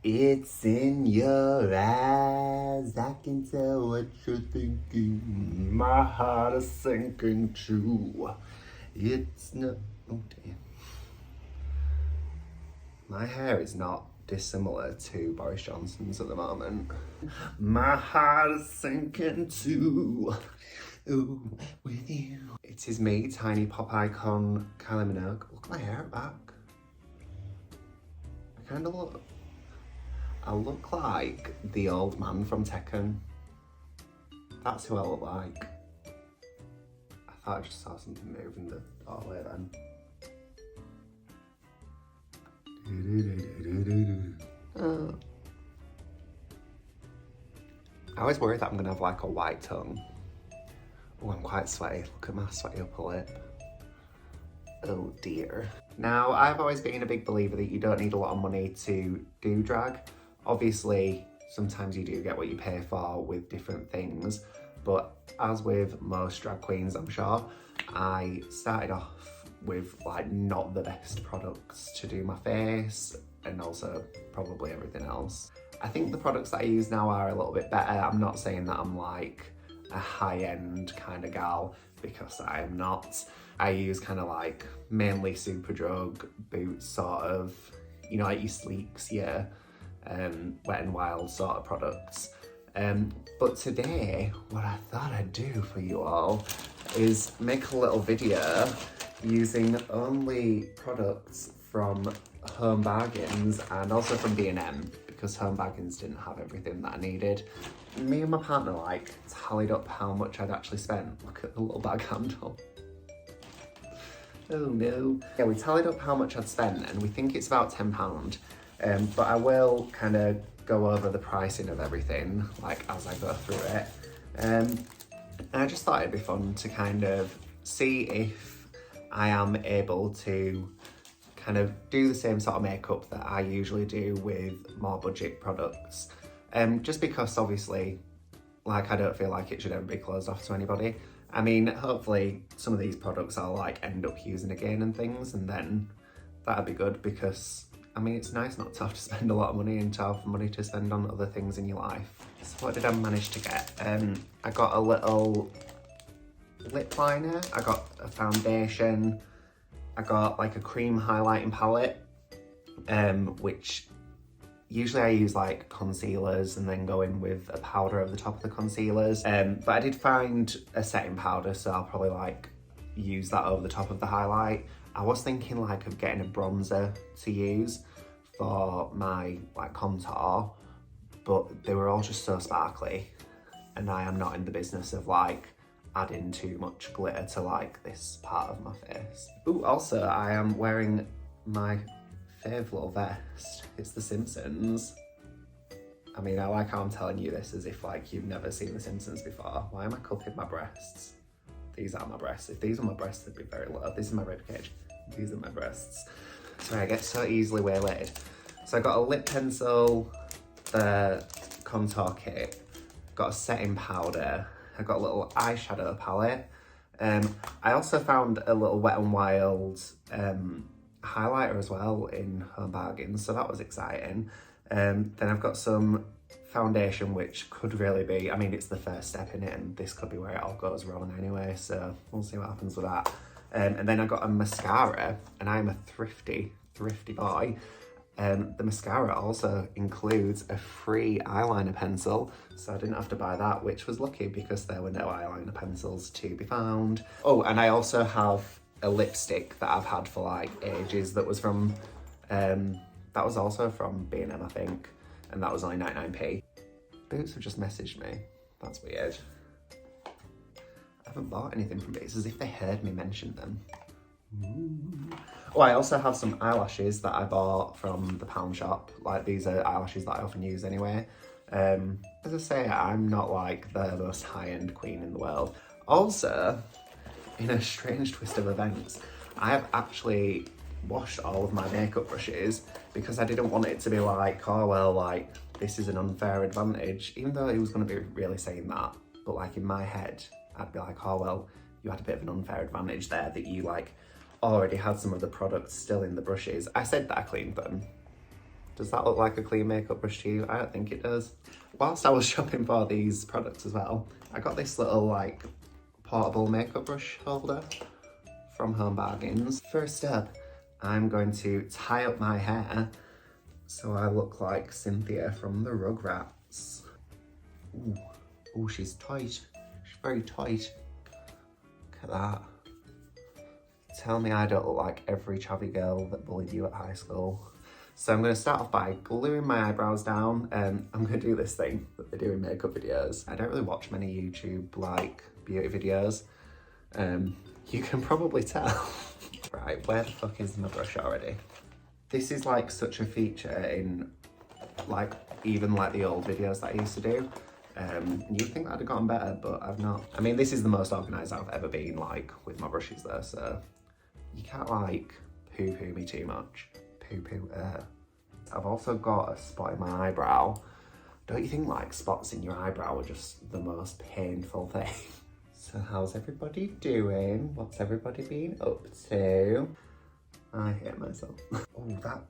It's in your eyes, I can tell what you're thinking. My heart is sinking too. It's no. Oh dear. My hair is not dissimilar to Boris Johnson's at the moment. My heart is sinking too. Ooh, with you. It is me, tiny pop icon Kylie Minogue. Look at my hair back. I look like the old man from Technic. That's who I look like. I thought I just saw something moving the doorway then. I always worry that I'm gonna have like a white tongue. Oh, I'm quite sweaty. Look at my sweaty upper lip. Oh dear. Now, I've always been a big believer that you don't need a lot of money to do drag. Obviously, sometimes you do get what you pay for with different things, but as with most drag queens, I'm sure, I started off with like not the best products to do my face and also probably everything else. I think the products that I use now are a little bit better. I'm not saying that I'm like a high-end kind of gal, because I am not. I use kind of like mainly Superdrug, Boots sort of, you know, like your Sleeks, yeah, Wet n Wild sort of products. But today, what I thought I'd do for you all is make a little video using only products from Home Bargains and also from B&M, because Home Bargains didn't have everything that I needed. Me and my partner like tallied up how much I'd actually spent. Look at the little bag handle. Oh no. Yeah, we tallied up how much I'd spent and we think it's about £10. But I will kind of go over the pricing of everything like as I go through it. And I just thought it'd be fun to kind of see if I am able to kind of do the same sort of makeup that I usually do with more budget products. Just because obviously, like, I don't feel like it should ever be closed off to anybody. I mean, hopefully some of these products I'll like end up using again and things, and then that'd be good, because I mean, it's nice not to have to spend a lot of money and to have money to spend on other things in your life. So what did I manage to get? I got a little lip liner, I got a foundation, I got like a cream highlighting palette, which usually I use like concealers and then go in with a powder over the top of the concealers. But I did find a setting powder, so I'll probably like use that over the top of the highlight. I was thinking like of getting a bronzer to use for my like contour, but they were all just so sparkly, and I am not in the business of like adding too much glitter to like this part of my face. Ooh, also I am wearing my fave little vest. It's The Simpsons. I mean, I like how I'm telling you this as if like you've never seen The Simpsons before. Why am I cupping my breasts? These are my breasts. If these were my breasts, they'd be very low. This is my ribcage. These are my breasts. Sorry, I get so easily waylaid. So I got a lip pencil, the contour kit, got a setting powder, I got a little eyeshadow palette. I also found a little Wet n Wild highlighter as well in Home Bargains, so that was exciting. Then I've got some foundation, which could really be, I mean, it's the first step in it, and this could be where it all goes wrong anyway, so we'll see what happens with that. And then I got a mascara, and I'm a thrifty boy. The mascara also includes a free eyeliner pencil, so I didn't have to buy that, which was lucky because there were no eyeliner pencils to be found. Oh, and I also have a lipstick that I've had for like ages that was from, that was also from B&M, I think, and that was only 99p. Boots have just messaged me. That's weird. I haven't bought anything from Boots, as if they heard me mention them. Ooh. Oh, I also have some eyelashes that I bought from the pound shop. Like, these are eyelashes that I often use anyway. As I say, I'm not like the most high-end queen in the world. Also, in a strange twist of events, I have actually washed all of my makeup brushes because I didn't want it to be like, oh well, like, this is an unfair advantage, even though he was going to be really saying that. But like in my head, I'd be like, oh well, you had a bit of an unfair advantage there that you like already had some of the products still in the brushes. I said that I cleaned them. Does that look like a clean makeup brush to you? I don't think it does. Whilst I was shopping for these products as well, I got this little like portable makeup brush holder from Home Bargains. First up, I'm going to tie up my hair so I look like Cynthia from the Rugrats. Ooh, ooh, she's tight. She's very tight. Look at that. Tell me I don't look like every chubby girl that bullied you at high school. So I'm going to start off by gluing my eyebrows down. I'm going to do this thing that they do in makeup videos. I don't really watch many YouTube like beauty videos. You can probably tell. Right, where the fuck is my brush already? This is like such a feature in like even like the old videos that I used to do. You'd think that'd have gotten better, but I've not. I mean, this is the most organised I've ever been like with my brushes there, so you can't like poo-poo me too much. Poo-poo, I've also got a spot in my eyebrow. Don't you think like spots in your eyebrow are just the most painful thing? So how's everybody doing? What's everybody been up to? I hate myself. Oh, that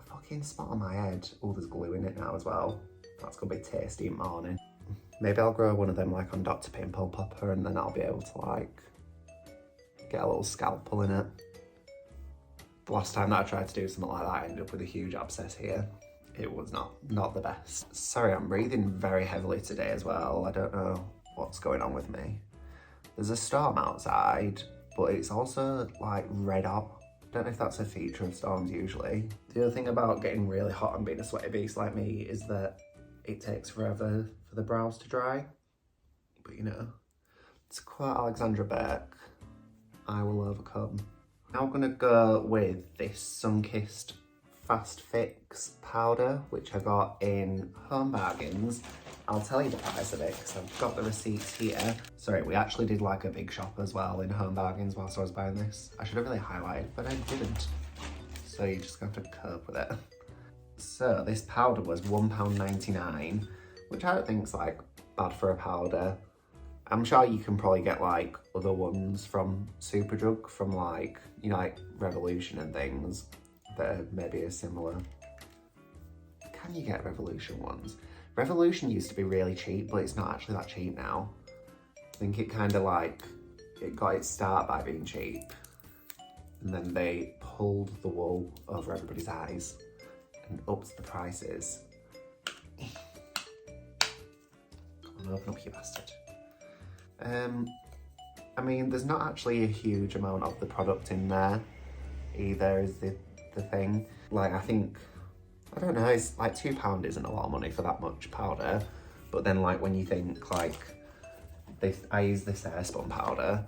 fucking spot on my head. Oh, there's glue in it now as well. That's gonna be tasty in the morning. Maybe I'll grow one of them like on Dr. Pimple Popper and then I'll be able to like get a little scalpel in it. The last time that I tried to do something like that, I ended up with a huge abscess here. It was not the best. Sorry, I'm breathing very heavily today as well. I don't know what's going on with me. There's a storm outside, but it's also like red hot. I don't know if that's a feature of storms usually. The other thing about getting really hot and being a sweaty beast like me is that it takes forever for the brows to dry. But you know, to quote Alexandra Burke, I will overcome. Now I'm gonna go with this Sunkist Fast Fix powder, which I got in Home Bargains. I'll tell you the price of it because I've got the receipts here. Sorry, we actually did like a big shop as well in Home Bargains whilst I was buying this. I should have really highlighted, but I didn't. So you just have to cope with it. So this powder was £1.99, which I don't think is like bad for a powder. I'm sure you can probably get like other ones from Superdrug, from like, you know, like Revolution and things that are maybe a similar. Can you get Revolution ones? Revolution used to be really cheap, but it's not actually that cheap now. I think it kind of like, it got its start by being cheap. And then they pulled the wool over everybody's eyes and upped the prices. Come on, open up, you bastard. I mean, there's not actually a huge amount of the product in there either, is the thing. Like, I think, I don't know, it's like £2 isn't a lot of money for that much powder. But then like when you think like, I use this airspun powder,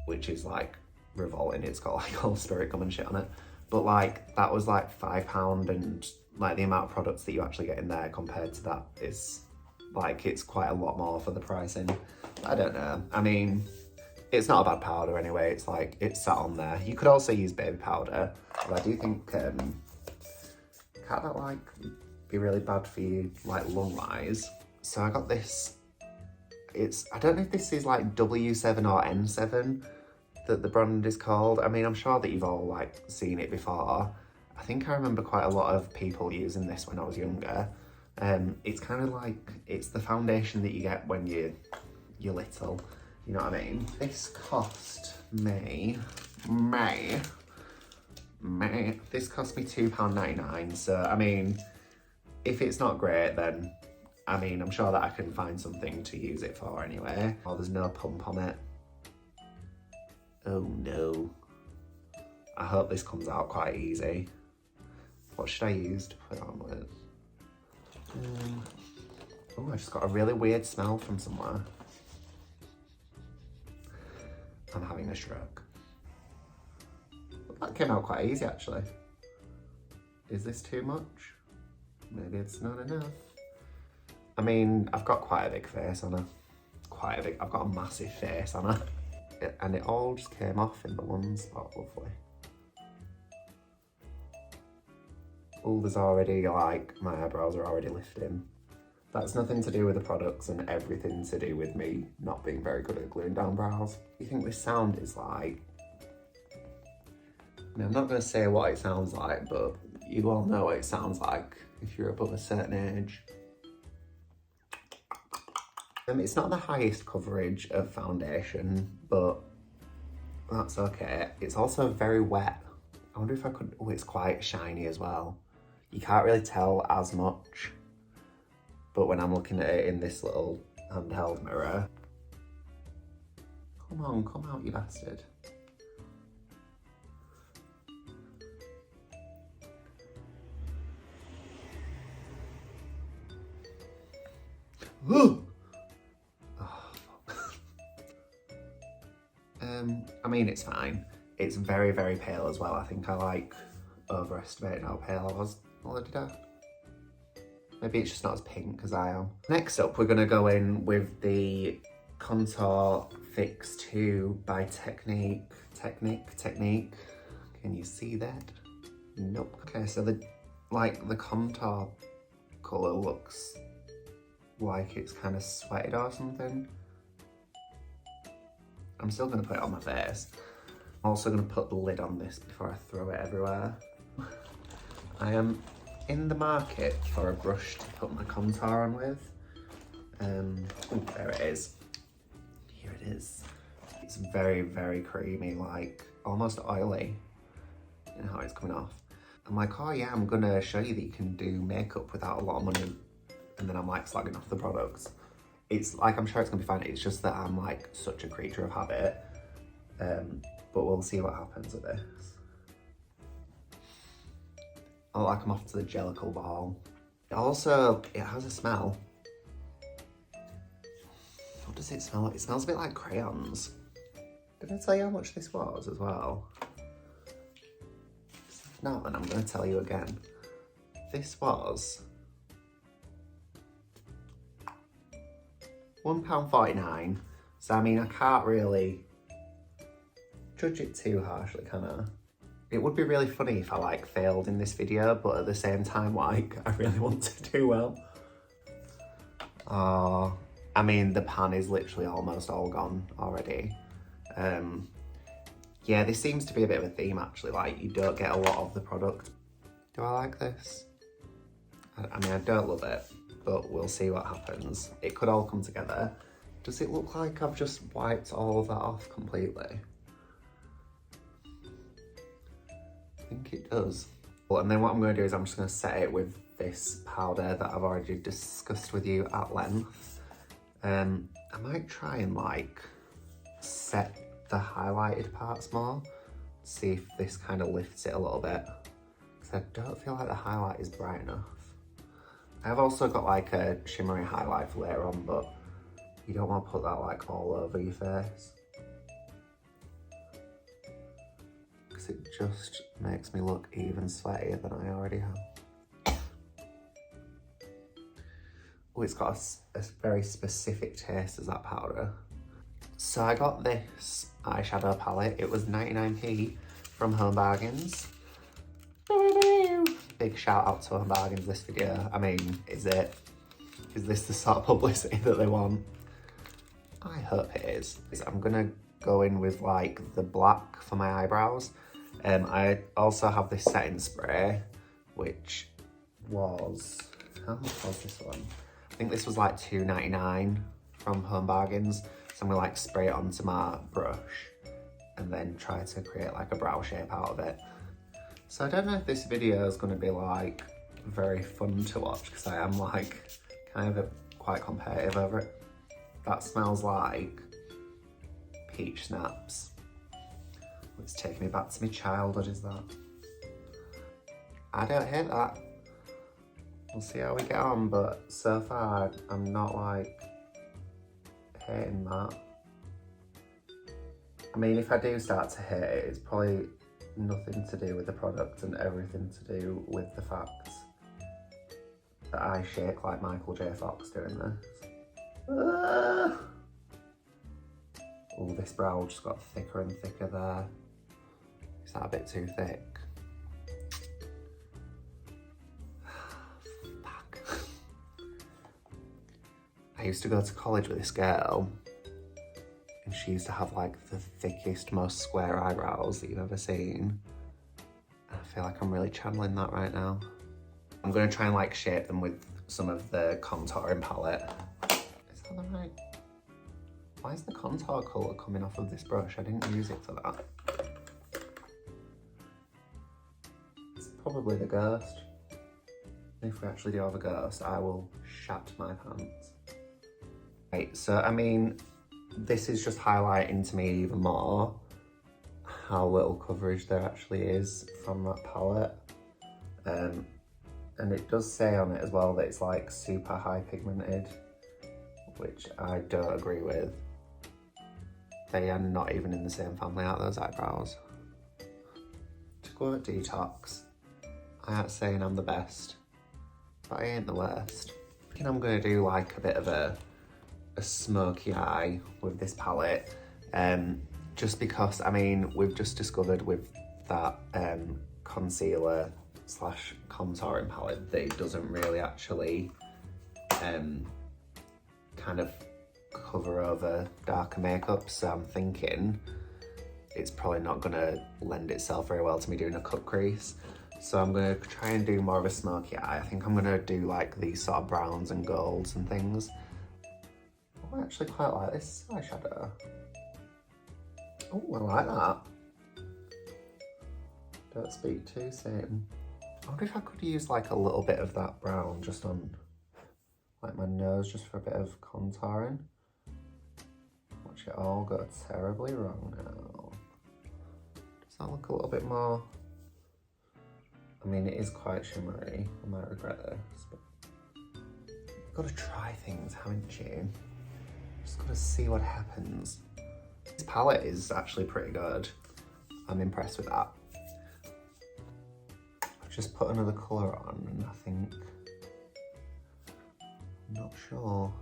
which is like revolting, it's got like all spirit gum and shit on it. But like, that was like £5 and like the amount of products that you actually get in there compared to that is like, it's quite a lot more for the pricing. I don't know. I mean, it's not a bad powder anyway. It's like, it's sat on there. You could also use baby powder, but I do think, can't that like be really bad for you, like lung-wise? So I got this, I don't know if this is like W7 or N7 that the brand is called. I mean, I'm sure that you've all like seen it before. I think I remember quite a lot of people using this when I was younger. It's kind of like, it's the foundation that you get when you're little, you know what I mean? This cost me, this cost me £2.99, so I mean, if it's not great then, I mean, I'm sure that I can find something to use it for anyway. Oh, there's no pump on it. Oh no. I hope this comes out quite easy. What should I use to put it on with? Oh, I just got a really weird smell from somewhere. I'm having a stroke. That came out quite easy actually. Is this too much? Maybe it's not enough. I mean, I've got quite a big face on her. I've got a massive face on her. And it all just came off in the one spot, lovely. Oh, there's already like, my eyebrows are already lifting. That's nothing to do with the products and everything to do with me not being very good at gluing down brows. You think this sound is like, I mean, I'm not going to say what it sounds like, but You all know what it sounds like if you're above a certain age. It's not the highest coverage of foundation, but that's okay. It's also very wet. I wonder if I could, oh, it's quite shiny as well. You can't really tell as much, but when I'm looking at it in this little handheld mirror. Come on, come out, you bastard. Ooh! Oh, fuck. I mean, it's fine. It's very, very pale as well. I think I like overestimating how pale I was. What did I? Maybe it's just not as pink as I am. Next up, we're gonna go in with the Contour Fix 2 by Technic. Can you see that? Nope. Okay, so the contour colour looks like it's kind of sweated or something. I'm still gonna put it on my face. I'm also gonna put the lid on this before I throw it everywhere. I am in the market for a brush to put my contour on with. Oh, there it is. Here it is. It's very, very creamy, like almost oily in how it's coming off. I'm like, oh yeah, I'm gonna show you that you can do makeup without a lot of money. And then I'm like slagging off the products. It's like, I'm sure it's gonna be fine. It's just that I'm like such a creature of habit. But we'll see what happens with this. I like I'm off to the Jellicle ball. It has a smell. What does it smell like? It smells a bit like crayons. Did I tell you how much this was as well? If not, then I'm gonna tell you again. This was £1.49. So I mean, I can't really judge it too harshly, can I? It would be really funny if I like failed in this video, but at the same time, like, I really want to do well. I mean, the pan is literally almost all gone already. Yeah, this seems to be a bit of a theme actually, like you don't get a lot of the product. Do I like this? I mean, I don't love it, but we'll see what happens. It could all come together. Does it look like I've just wiped all of that off completely? I think it does. Well, and then what I'm going to do is I'm just going to set it with this powder that I've already discussed with you at length. I might try and like set the highlighted parts more, see if this kind of lifts it a little bit, because I don't feel like the highlight is bright enough. I've also got like a shimmery highlight for later on, but you don't want to put that like all over your face, because it just makes me look even sweatier than I already have. Oh, it's got a very specific taste as that powder. So I got this eyeshadow palette. It was 99p from Home Bargains. Big shout out to Home Bargains this video. I mean, is this the sort of publicity that they want? I hope it is. I'm gonna go in with like the black for my eyebrows. I also have this setting spray, which was, how much was this one? I think this was like $2.99 from Home Bargains. So I'm gonna like spray it onto my brush and then try to create like a brow shape out of it. So I don't know if this video is gonna be like very fun to watch, because I am like kind of quite competitive over it. That smells like peach snaps. It's taking me back to my childhood, is that? I don't hate that. We'll see how we get on, but so far I'm not like hating that. I mean, if I do start to hate it, it's probably nothing to do with the product and everything to do with the fact that I shake like Michael J. Fox doing this. Oh, this brow just got thicker and thicker there. Is that a bit too thick? Fuck. I used to go to college with this girl, and she used to have like the thickest, most square eyebrows that you've ever seen. And I feel like I'm really channeling that right now. I'm gonna try and like shape them with some of the contouring palette. Is that the right? Why is the contour colour coming off of this brush? I didn't use it for that. It's probably the ghost. If we actually do have a ghost, I will shat my pants. Right, so I mean, this is just highlighting to me even more how little coverage there actually is from that palette. And it does say on it as well that it's like super high pigmented, which I don't agree with. They are not even in the same family, out those eyebrows. To quote Detox, I ain't saying I'm the best, but I ain't the worst. I think I'm gonna do like a bit of a smoky eye with this palette, just because, I mean, we've just discovered with that concealer slash contouring palette that it doesn't really actually kind of cover over darker makeup, so I'm thinking it's probably not gonna lend itself very well to me doing a cut crease. So I'm gonna try and do more of a smoky eye. I think I'm gonna do like these sort of browns and golds and things. Oh, I actually quite like this eyeshadow. Oh, I like that. Don't speak too soon. I wonder if I could use like a little bit of that brown just on like my nose, just for a bit of contouring. Watch it all go terribly wrong now. Does that look a little bit more? I mean, it is quite shimmery. I might regret this, but you've got to try things, haven't you? Just got to see what happens. This palette is actually pretty good. I'm impressed with that. I've just put another colour on and I think, I'm not sure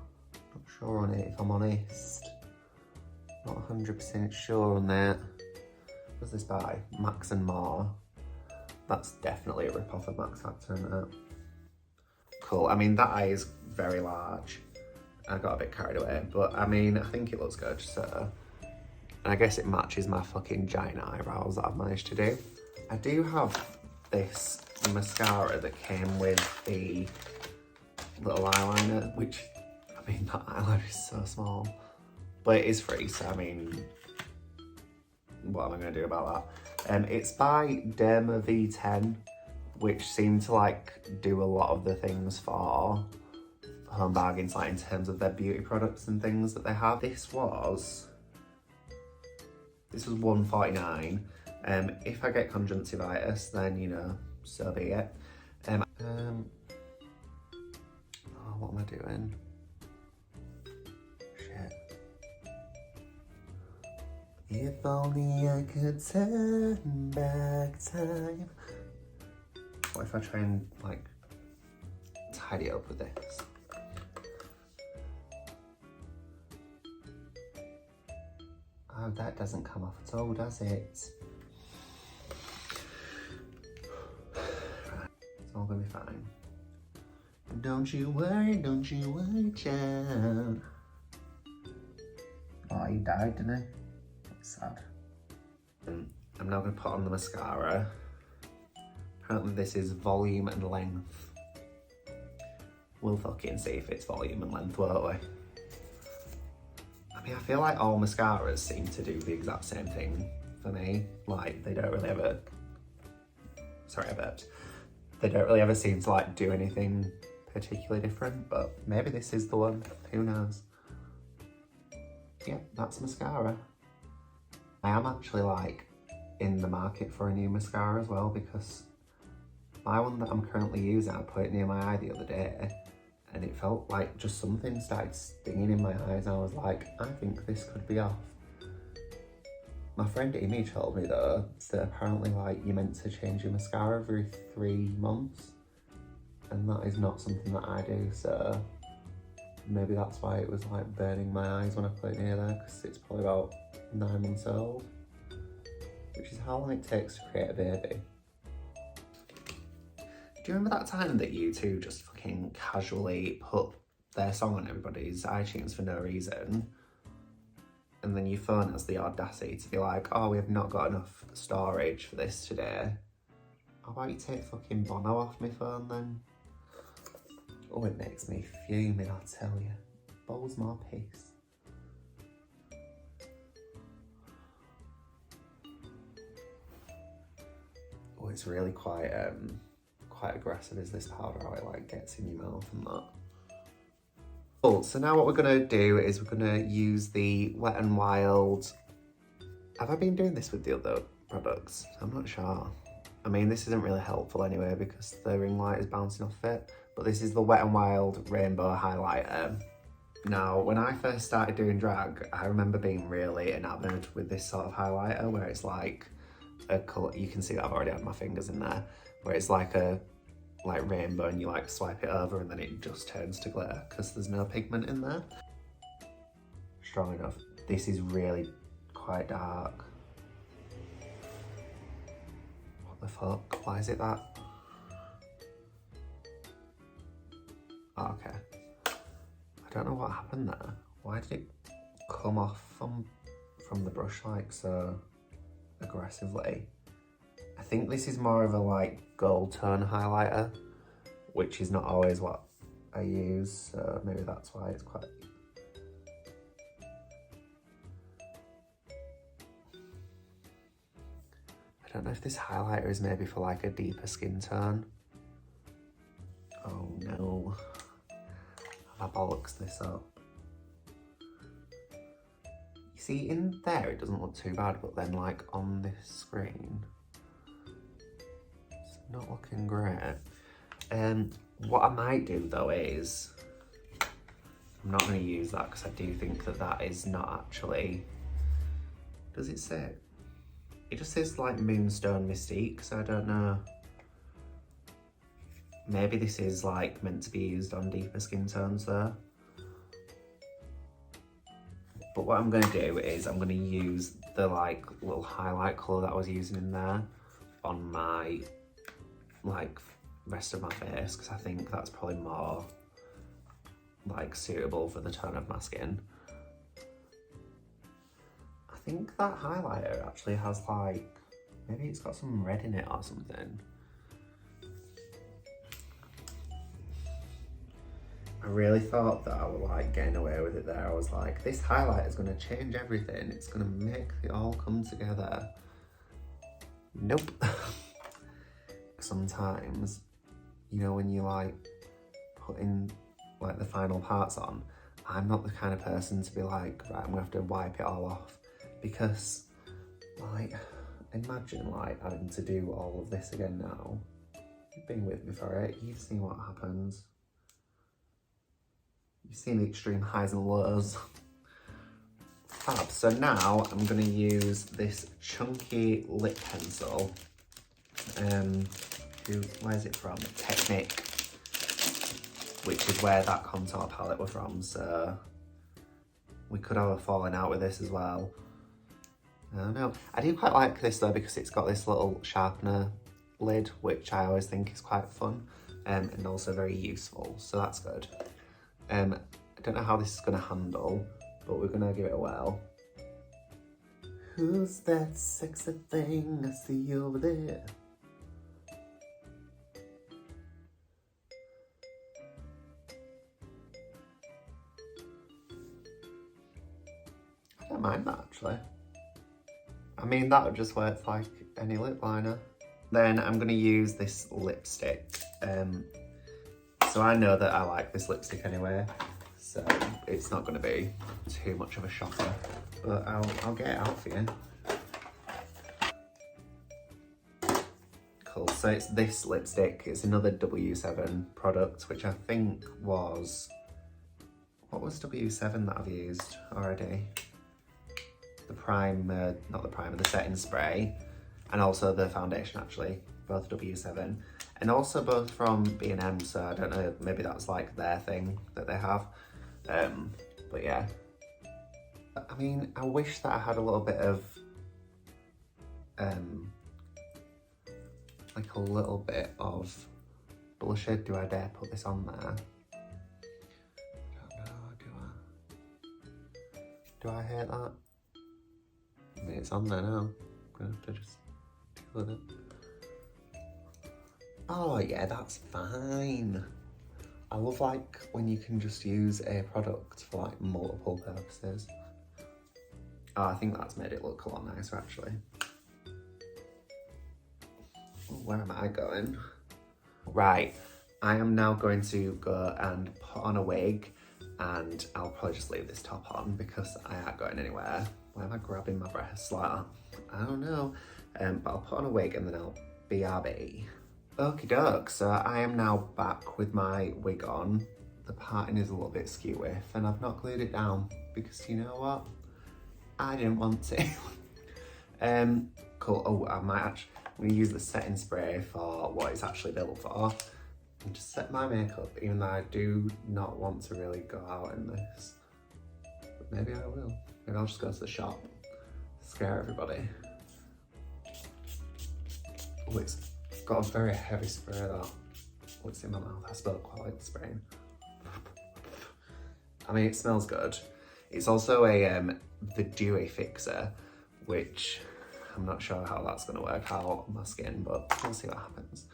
on it if I'm honest. Not 100% sure on that. What's this by? Max and More. That's definitely a rip-off of Max Factor, isn't it? Cool, I mean, that eye is very large. I got a bit carried away, but I mean, I think it looks good, so. And I guess it matches my fucking giant eyebrows that I've managed to do. I do have this mascara that came with the little eyeliner, which, I mean, that eyeliner is so small. But it is free, so I mean, what am I gonna do about that? It's by Derma V10, which seem to like do a lot of the things for Home Bargains, like in terms of their beauty products and things that they have. This was $1.49. If I get conjunctivitis, then you know, so be it. Oh, what am I doing? Shit. If only I could turn back time. What if I try and like tidy up with this? Oh, that doesn't come off at all, does it? Right, it's all gonna be fine. Don't you worry, child. Oh, he died, didn't he? That's sad. I'm now gonna put on the mascara. Apparently this is volume and length. We'll fucking see if it's volume and length, won't we? I mean, I feel like all mascaras seem to do the exact same thing for me. Like, they don't really ever... Sorry, I burped. They don't really ever seem to like do anything particularly different, but maybe this is the one, who knows? Yeah, that's mascara. I am actually like in the market for a new mascara as well, because my one that I'm currently using, I put it near my eye the other day and it felt like just something started stinging in my eyes. I was like, I think this could be off. My friend Amy told me though that apparently like you're meant to change your mascara every 3 months, and that is not something that I do, so maybe that's why it was like burning my eyes when I put it near there, because it's probably about 9 months old, which is how long it takes to create a baby. Do you remember that time that you two just fucking casually put their song on everybody's iTunes for no reason, and then your phone has the audacity to be like, oh, we have not got enough storage for this today? How about you take fucking Bono off my phone then? Oh, it makes me fuming, I tell you. Bowls more peace. Oh, it's really quite aggressive, is this powder, how it like gets in your mouth and that. Cool, so now what we're gonna do is we're gonna use the Wet n Wild. Have I been doing this with the other products? I'm not sure. I mean, this isn't really helpful anyway because the ring light is bouncing off it, but this is the Wet n Wild Rainbow Highlighter. Now, when I first started doing drag, I remember being really enamored with this sort of highlighter where it's like a colour, you can see that I've already had my fingers in there, where it's like a rainbow and you like swipe it over and then it just turns to glitter because there's no pigment in there. Strong enough. This is really quite dark. What the fuck? Why is it that? Oh, okay. I don't know what happened there. Why did it come off from the brush like so aggressively? I think this is more of a like gold tone highlighter, which is not always what I use, so maybe that's why it's quite... I don't know if this highlighter is maybe for like a deeper skin tone. Oh no. I've bollocks this up. You see, in there it doesn't look too bad, but then like on this screen, it's not looking great. What I might do though is, I'm not going to use that because I do think that that is not actually, does it say? It just says like Moonstone Mystique, so I don't know. Maybe this is like meant to be used on deeper skin tones though. But what I'm gonna do is I'm gonna use the like little highlight colour that I was using in there on my like rest of my face because I think that's probably more like suitable for the tone of my skin. I think that highlighter actually has like, maybe it's got some red in it or something. I really thought that I was like getting away with it there. I was like, this highlight is going to change everything. It's going to make it all come together. Nope. Sometimes, you know, when you like putting like the final parts on, I'm not the kind of person to be like, right, I'm going to have to wipe it all off. Because like, imagine like having to do all of this again now. You've been with me for it. You've seen what happens. You've seen the extreme highs and lows. Fab. So now I'm going to use this chunky lip pencil. Where's it from? Technic, which is where that contour palette were from. So we could have a falling out with this as well. I don't know. I do quite like this though because it's got this little sharpener lid, which I always think is quite fun and also very useful. So that's good. I don't know how this is going to handle, but we're going to give it a whirl. Who's that sexy thing I see over there? I don't mind that actually. I mean, that would just work like any lip liner. Then I'm going to use this lipstick. So I know that I like this lipstick anyway, so it's not going to be too much of a shocker, but I'll get it out for you. Cool, so it's this lipstick. It's another W7 product, which I think was, what was W7 that I've used already? The primer, not the primer, the setting spray, and also the foundation actually, both W7. And also both from B&M, so I don't know, maybe that's like their thing that they have. But yeah. I mean, I wish that I had a little bit of, like a little bit of blusher. Do I dare put this on there? I don't know, do I hate that? I mean, it's on there now. I'm gonna have to just deal with it. Oh yeah, that's fine. I love like when you can just use a product for like multiple purposes. Oh, I think that's made it look a lot nicer actually. Oh, where am I going? Right, I am now going to go and put on a wig, and I'll probably just leave this top on because I ain't going anywhere. Why am I grabbing my breasts like that? I don't know. But I'll put on a wig and then I'll BRB. Okie doke, so I am now back with my wig on. The parting is a little bit skew with, and I've not glued it down because you know what? I didn't want to. Cool. Oh, I'm gonna use the setting spray for what it's actually built for and just set my makeup, even though I do not want to really go out in this. But maybe I will. Maybe I'll just go to the shop, scare everybody. Oh, it's got a very heavy spray that. What's in my mouth? I smell quite like the spraying. I mean, it smells good. It's also the dewy fixer, which I'm not sure how that's going to work out on my skin, but we'll see what happens.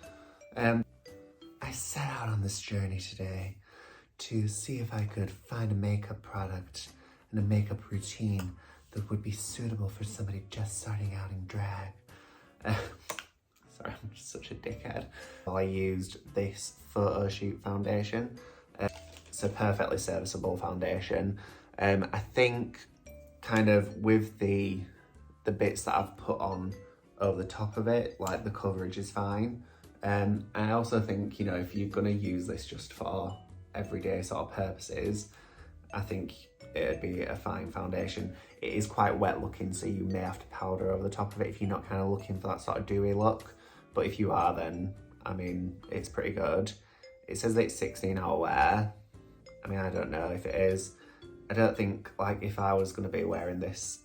I set out on this journey today to see if I could find a makeup product and a makeup routine that would be suitable for somebody just starting out in drag. Sorry, I'm just such a dickhead. I used this Photoshoot Foundation. It's a perfectly serviceable foundation. I think kind of with the bits that I've put on over the top of it, like the coverage is fine. I also think, you know, if you're gonna use this just for everyday sort of purposes, I think it'd be a fine foundation. It is quite wet looking, so you may have to powder over the top of it if you're not kind of looking for that sort of dewy look. But if you are, then, I mean, it's pretty good. It says that it's 16-hour wear. I mean, I don't know if it is. I don't think, like, if I was gonna be wearing this,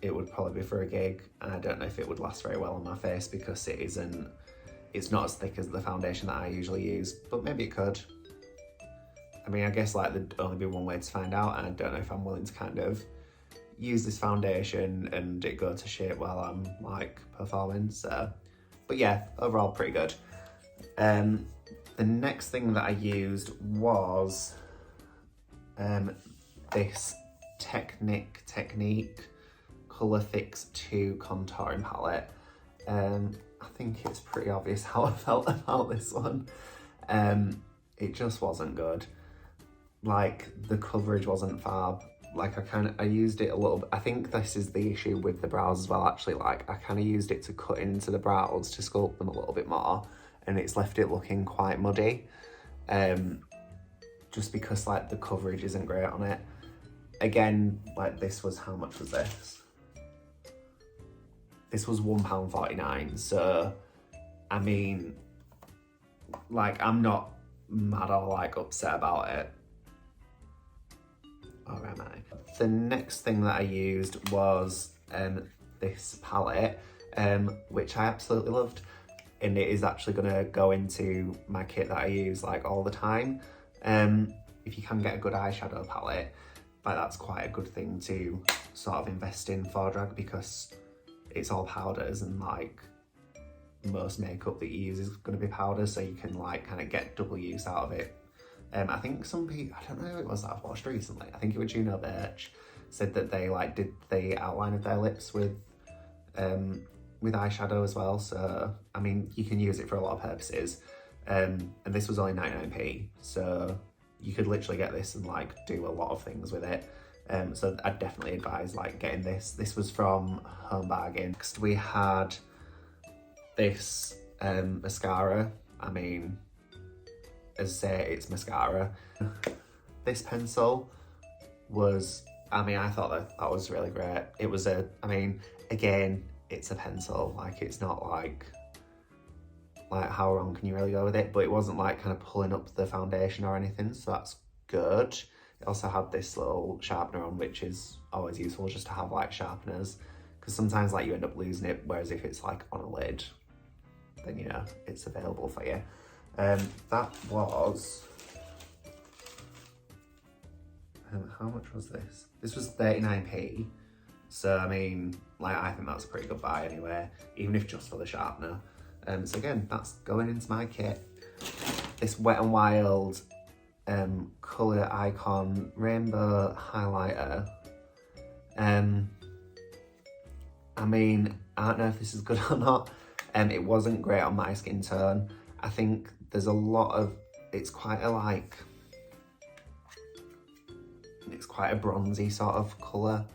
it would probably be for a gig, and I don't know if it would last very well on my face because it's not as thick as the foundation that I usually use, but maybe it could. I mean, I guess like there'd only be one way to find out, and I don't know if I'm willing to kind of use this foundation and it go to shit while I'm like performing, so. But yeah, overall pretty good. The next thing that I used was this Technic Colour Fix 2 contouring palette. I think it's pretty obvious how I felt about this one. It just wasn't good. Like, the coverage wasn't fab. Like, I used it a little bit. I think this is the issue with the brows as well, actually. Like, I kind of used it to cut into the brows to sculpt them a little bit more, and it's left it looking quite muddy. Just because, like, the coverage isn't great on it. Again, like, this was, how much was this? This was £1.49, so, I mean, like, I'm not mad or, like, upset about it. Or am I? The next thing that I used was this palette, which I absolutely loved, and it is actually gonna go into my kit that I use, like, all the time. If you can get a good eyeshadow palette, like, that's quite a good thing to sort of invest in for drag, because it's all powders, and like most makeup that you use is going to be powders, so you can like kind of get double use out of it. I think some people, I don't know who it was that I've watched recently, I think it was Juno Birch, said that they like did the outline of their lips with eyeshadow as well. So I mean, you can use it for a lot of purposes, and this was only 99p, so you could literally get this and like do a lot of things with it. So I'd definitely advise like getting this. This was from Home Bargains. Next we had this mascara. I mean, as I say, it's mascara. This pencil was, I mean, I thought that was really great. It was I mean, again, it's a pencil. Like, it's not like how wrong can you really go with it? But it wasn't like kind of pulling up the foundation or anything, so that's good. It also had this little sharpener on, which is always useful just to have like sharpeners, because sometimes like you end up losing it, whereas if it's like on a lid, then you know it's available for you. That was, how much was this? This was 39p, so I mean, like, I think that's a pretty good buy anyway, even if just for the sharpener. So again, that's going into my kit. This Wet n Wild colour icon rainbow highlighter. I mean, I don't know if this is good or not. It wasn't great on my skin tone. I think there's a lot of, it's quite a bronzy sort of colour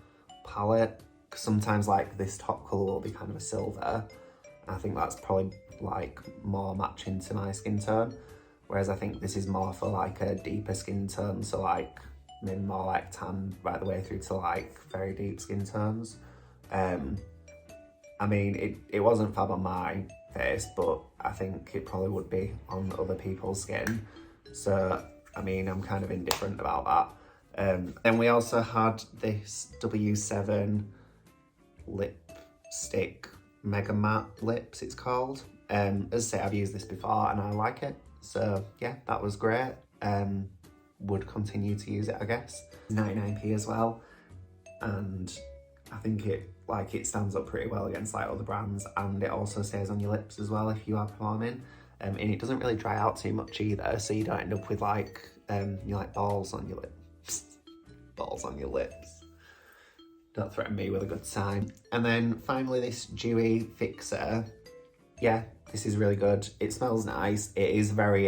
palette. Cause sometimes like this top colour will be kind of a silver. I think that's probably like more matching to my skin tone. Whereas I think this is more for like a deeper skin tone. So like maybe more like tan right the way through to like very deep skin tones. I mean, it wasn't fab on my face, but I think it probably would be on other people's skin. So, I mean, I'm kind of indifferent about that. Then we also had this W7 lipstick Mega Matte Lips, it's called. As I say, I've used this before and I like it. So yeah, that was great. Would continue to use it, I guess. 99p as well. And I think it stands up pretty well against like other brands, and it also stays on your lips as well if you are performing. And it doesn't really dry out too much either, so you don't end up with like balls on your lips. Balls on your lips. Don't threaten me with a good time. And then finally this dewy fixer. Yeah, this is really good. It smells nice. It is very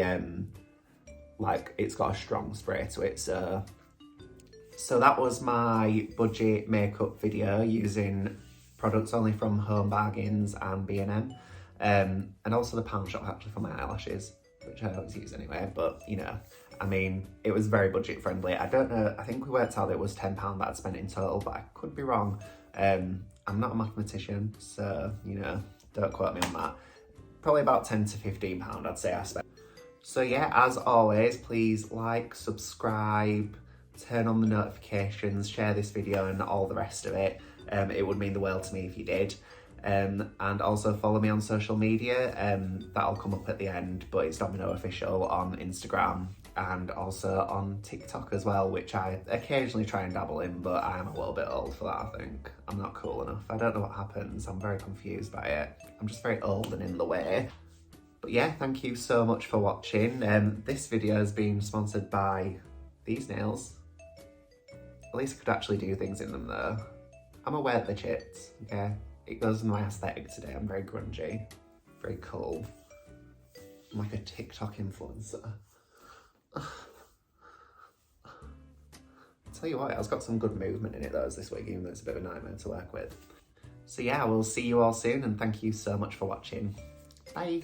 it's got a strong spray to it, so that was my budget makeup video using products only from Home Bargains and B&M. And also the pound shop actually for my eyelashes, which I always use anyway, but you know, I mean, it was very budget friendly. I don't know, I think we worked out that it was £10 that I'd spent in total, but I could be wrong. I'm not a mathematician, so you know, don't quote me on that. Probably about £10 to £15 I'd say I spent. So yeah, as always, please like, subscribe, turn on the notifications, share this video and all the rest of it. It would mean the world to me if you did. And also follow me on social media. That'll come up at the end, but it's Dominoe Official on Instagram and also on TikTok as well, which I occasionally try and dabble in, but I'm a little bit old for that, I think. I'm not cool enough. I don't know what happens. I'm very confused by it. I'm just very old and in the way. But yeah, thank you so much for watching. This video has been sponsored by these nails. At least I could actually do things in them though. I'm aware they're chits, okay? It goes with my aesthetic today. I'm very grungy, very cool. I'm like a TikTok influencer. I'll tell you what, it's got some good movement in it though this week, even though it's a bit of a nightmare to work with. So yeah, we'll see you all soon and thank you so much for watching. Bye.